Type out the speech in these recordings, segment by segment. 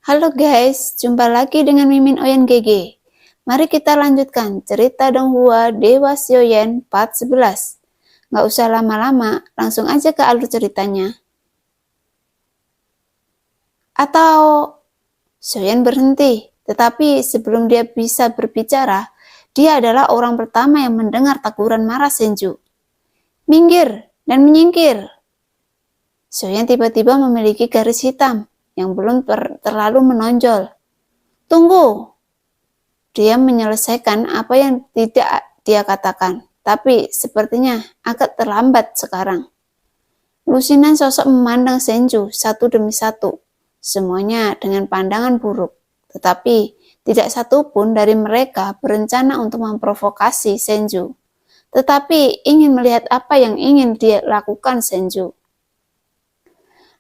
Halo guys, jumpa lagi dengan Mimin Oyen GG. Mari kita lanjutkan cerita Donghua Dewa Xiaoyan part 11. Nggak usah lama-lama, langsung aja ke alur ceritanya. Atau Xiaoyan berhenti, tetapi sebelum dia bisa berbicara, dia adalah orang pertama yang mendengar teguran marah Senju. Minggir dan menyingkir. Xiaoyan tiba-tiba memiliki garis hitam yang belum terlalu menonjol. Tunggu! Dia menyelesaikan apa yang tidak dia katakan, tapi sepertinya agak terlambat sekarang. Lusinan sosok memandang Senju satu demi satu, semuanya dengan pandangan buruk. Tetapi tidak satu pun dari mereka berencana untuk memprovokasi Senju, tetapi ingin melihat apa yang ingin dia lakukan Senju.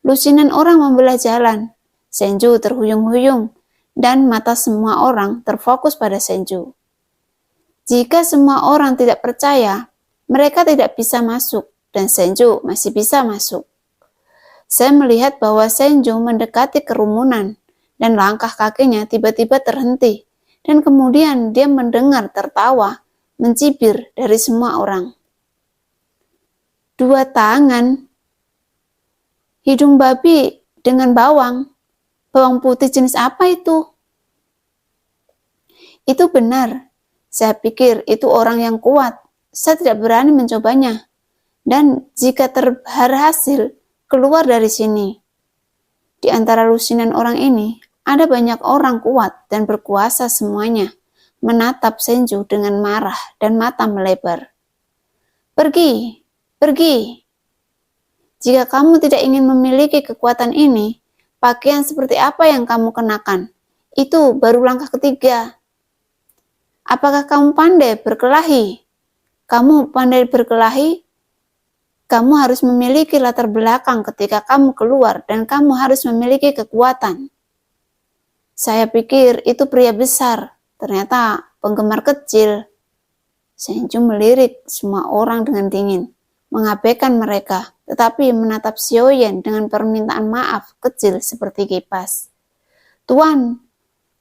Lusinan orang membelah jalan. Senju terhuyung-huyung, dan mata semua orang terfokus pada Senju. Jika semua orang tidak percaya, mereka tidak bisa masuk, dan Senju masih bisa masuk. Saya melihat bahwa Senju mendekati kerumunan, dan langkah kakinya tiba-tiba terhenti, dan kemudian dia mendengar tertawa, mencibir dari semua orang. Dua tangan, hidung babi dengan bawang putih jenis apa itu? Itu benar. Saya pikir itu orang yang kuat. Saya tidak berani mencobanya. Dan jika berhasil, keluar dari sini. Di antara lusinan orang ini, ada banyak orang kuat dan berkuasa semuanya, menatap Senju dengan marah dan mata melebar. Pergi, pergi. Jika kamu tidak ingin memiliki kekuatan ini, pakaian seperti apa yang kamu kenakan? Itu baru langkah ketiga. Apakah kamu pandai berkelahi? Kamu pandai berkelahi? Kamu harus memiliki latar belakang ketika kamu keluar dan kamu harus memiliki kekuatan. Saya pikir itu pria besar, ternyata penggemar kecil. Senju melirik semua orang dengan dingin, mengabaikan mereka, tetapi menatap Xiaoyan dengan permintaan maaf kecil seperti kipas. Tuan,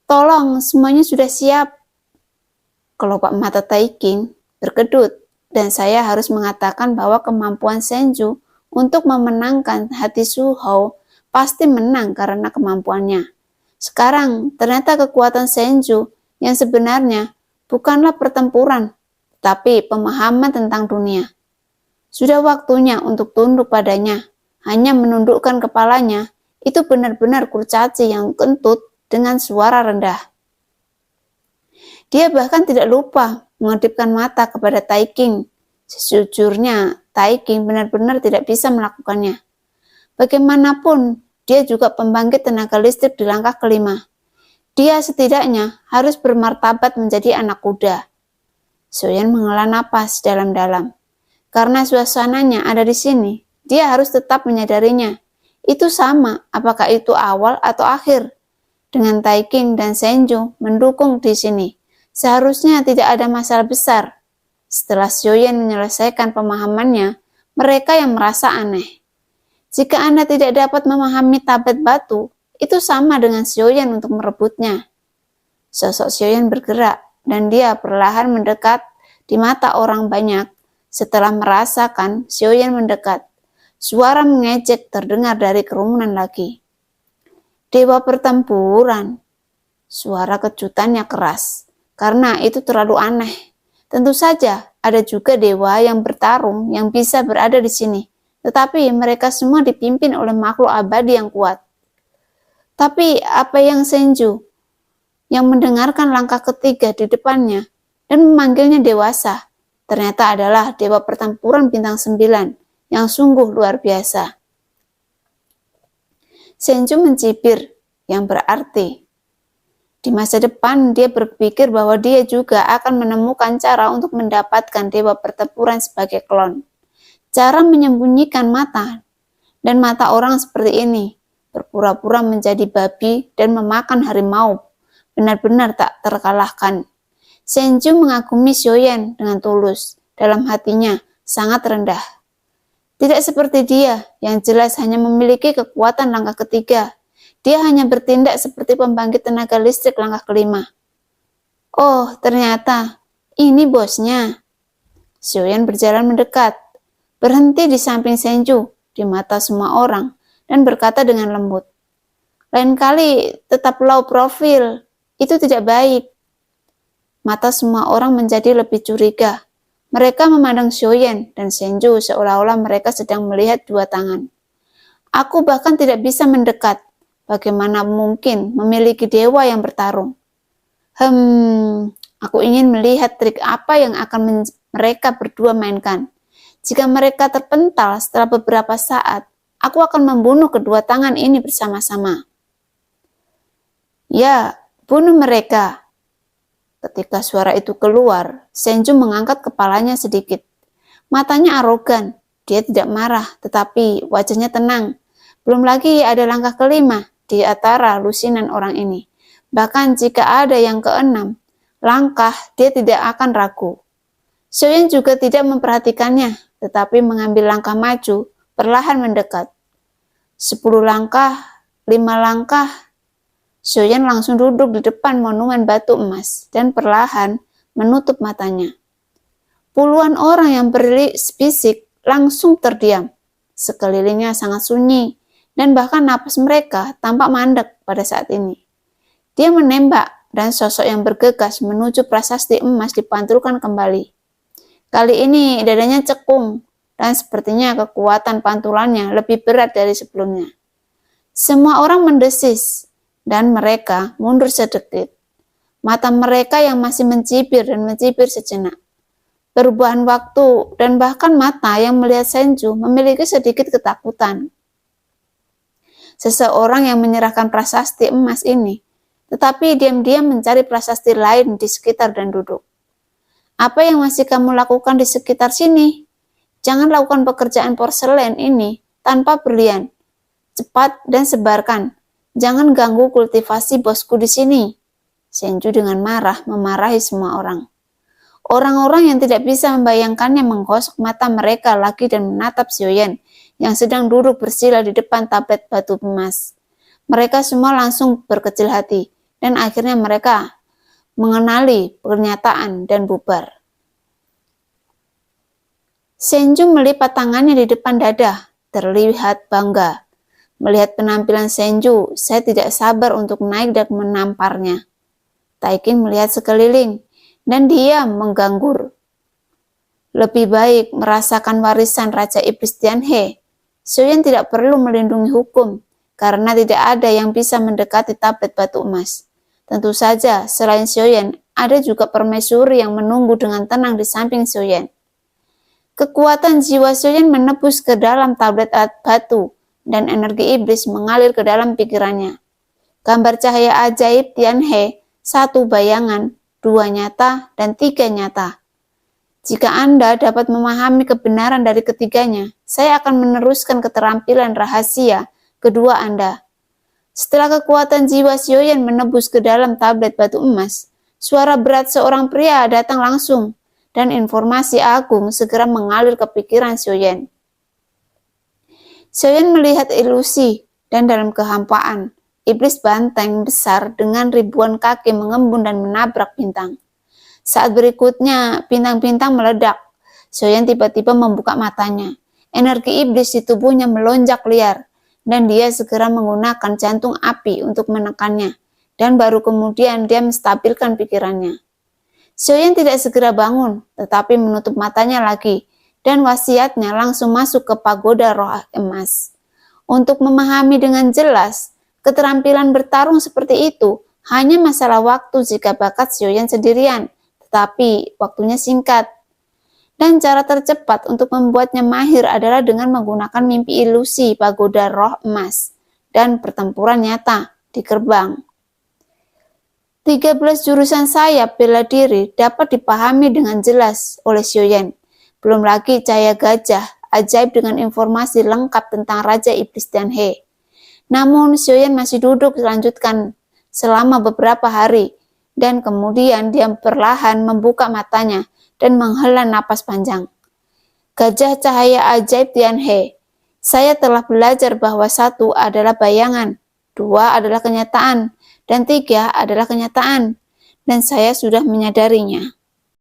tolong semuanya sudah siap. Kelopak mata Taiking berkedut, dan saya harus mengatakan bahwa kemampuan Senju untuk memenangkan hati Su Hou pasti menang karena kemampuannya. Sekarang, ternyata kekuatan Senju yang sebenarnya bukanlah pertempuran, tapi pemahaman tentang dunia. Sudah waktunya untuk tunduk padanya, hanya menundukkan kepalanya, itu benar-benar kurcaci yang kentut dengan suara rendah. Dia bahkan tidak lupa mengedipkan mata kepada Taiking. Sejujurnya, Taiking benar-benar tidak bisa melakukannya. Bagaimanapun, dia juga pembangkit tenaga listrik di langkah kelima. Dia setidaknya harus bermartabat menjadi anak kuda. Xiaoyan menghela napas dalam-dalam. Karena suasananya ada di sini, dia harus tetap menyadarinya. Itu sama, apakah itu awal atau akhir. Dengan Taiking dan Senju mendukung di sini, seharusnya tidak ada masalah besar. Setelah Xiaoyan menyelesaikan pemahamannya, mereka yang merasa aneh. Jika Anda tidak dapat memahami tablet batu, itu sama dengan Xiaoyan untuk merebutnya. Sosok Xiaoyan bergerak, dan dia perlahan mendekat di mata orang banyak. Setelah merasakan Xiaoyan mendekat, suara mengejek terdengar dari kerumunan lagi. Dewa pertempuran. Suara kejutannya keras, karena itu terlalu aneh. Tentu saja ada juga dewa yang bertarung yang bisa berada di sini, tetapi mereka semua dipimpin oleh makhluk abadi yang kuat. Tapi apa yang Senju, yang mendengarkan langkah ketiga di depannya dan memanggilnya dewasa, ternyata adalah dewa pertempuran bintang 9 yang sungguh luar biasa. Senju mencibir, yang berarti di masa depan dia berpikir bahwa dia juga akan menemukan cara untuk mendapatkan dewa pertempuran sebagai klon. Cara menyembunyikan mata dan mata orang seperti ini, berpura-pura menjadi babi dan memakan harimau, benar-benar tak terkalahkan. Senju mengagumi Xiaoyan dengan tulus, dalam hatinya sangat rendah. Tidak seperti dia yang jelas hanya memiliki kekuatan langkah ketiga. Dia hanya bertindak seperti pembangkit tenaga listrik langkah kelima. Oh, ternyata ini bosnya. Xiaoyan berjalan mendekat, berhenti di samping Senju, di mata semua orang, dan berkata dengan lembut, "Lain kali tetap low profil, itu tidak baik." Mata semua orang menjadi lebih curiga. Mereka memandang Xiaoyan dan Senju seolah-olah mereka sedang melihat dua tangan. Aku bahkan tidak bisa mendekat. Bagaimana mungkin memiliki dewa yang bertarung? Aku ingin melihat trik apa yang akan mereka berdua mainkan. Jika mereka terpental setelah beberapa saat, aku akan membunuh kedua tangan ini bersama-sama. Ya, bunuh mereka. Ketika suara itu keluar, Senju mengangkat kepalanya sedikit. Matanya arogan. Dia tidak marah, tetapi wajahnya tenang. Belum lagi ada langkah kelima di antara lusinan orang ini. Bahkan jika ada yang keenam, langkah dia tidak akan ragu. Xiaoyan juga tidak memperhatikannya, tetapi mengambil langkah maju, perlahan mendekat. 10 langkah, 5 langkah, Xiaoyan langsung duduk di depan monumen batu emas dan perlahan menutup matanya. Puluhan orang yang berbisik langsung terdiam. Sekelilingnya sangat sunyi, dan bahkan napas mereka tampak mandek pada saat ini. Dia menembak, dan sosok yang bergegas menuju prasasti emas dipantulkan kembali. Kali ini dadanya cekung, dan sepertinya kekuatan pantulannya lebih berat dari sebelumnya. Semua orang mendesis, dan mereka mundur sedikit. Mata mereka yang masih mencibir dan mencibir sejenak. Perubahan waktu dan bahkan mata yang melihat Senju memiliki sedikit ketakutan. Seseorang yang menyerahkan prasasti emas ini, tetapi diam-diam mencari prasasti lain di sekitar dan duduk. Apa yang masih kamu lakukan di sekitar sini? Jangan lakukan pekerjaan porselen ini tanpa berlian. Cepat dan sebarkan. Jangan ganggu kultivasi bosku di sini. Senju dengan marah memarahi semua orang. Orang-orang yang tidak bisa membayangkannya menggosok mata mereka lagi dan menatap Xiaoyan yang sedang duduk bersila di depan tablet batu emas. Mereka semua langsung berkecil hati dan akhirnya mereka mengenali pernyataan dan bubar. Senju melipat tangannya di depan dada, terlihat bangga. Melihat penampilan Senju, saya tidak sabar untuk naik dan menamparnya. Taikin melihat sekeliling, dan dia mengganggur. Lebih baik merasakan warisan Raja Iblis Tianhe. Xiaoyan tidak perlu melindungi hukum, karena tidak ada yang bisa mendekati tablet batu emas. Tentu saja, selain Xiaoyan, ada juga permaisuri yang menunggu dengan tenang di samping Xiaoyan. Kekuatan jiwa Xiaoyan menembus ke dalam tablet batu, dan energi iblis mengalir ke dalam pikirannya. Gambar cahaya ajaib Tianhe, 1 bayangan, 2 nyata, dan 3 nyata. Jika Anda dapat memahami kebenaran dari ketiganya, saya akan meneruskan keterampilan rahasia kedua Anda. Setelah kekuatan jiwa Xiaoyan menembus ke dalam tablet batu emas, suara berat seorang pria datang langsung, dan informasi agung segera mengalir ke pikiran Xiaoyan. Xiaoyan melihat ilusi, dan dalam kehampaan, iblis banteng besar dengan ribuan kaki mengembun dan menabrak bintang. Saat berikutnya, bintang-bintang meledak. Xiaoyan tiba-tiba membuka matanya. Energi iblis di tubuhnya melonjak liar, dan dia segera menggunakan jantung api untuk menekannya, dan baru kemudian dia menstabilkan pikirannya. Xiaoyan tidak segera bangun, tetapi menutup matanya lagi, dan wasiatnya langsung masuk ke pagoda roh emas. Untuk memahami dengan jelas, keterampilan bertarung seperti itu hanya masalah waktu jika bakat Xiaoyan sendirian, tetapi waktunya singkat. Dan cara tercepat untuk membuatnya mahir adalah dengan menggunakan mimpi ilusi pagoda roh emas dan pertempuran nyata di gerbang. 13 jurusan sayap bela diri dapat dipahami dengan jelas oleh Xiaoyan. Belum lagi cahaya gajah ajaib dengan informasi lengkap tentang Raja Iblis Tianhe. Namun Xiaoyan masih duduk melanjutkan selama beberapa hari, dan kemudian dia perlahan membuka matanya dan menghela napas panjang. Gajah cahaya ajaib Tianhe, saya telah belajar bahwa 1 adalah bayangan, 2 adalah kenyataan, dan 3 adalah kenyataan, dan saya sudah menyadarinya.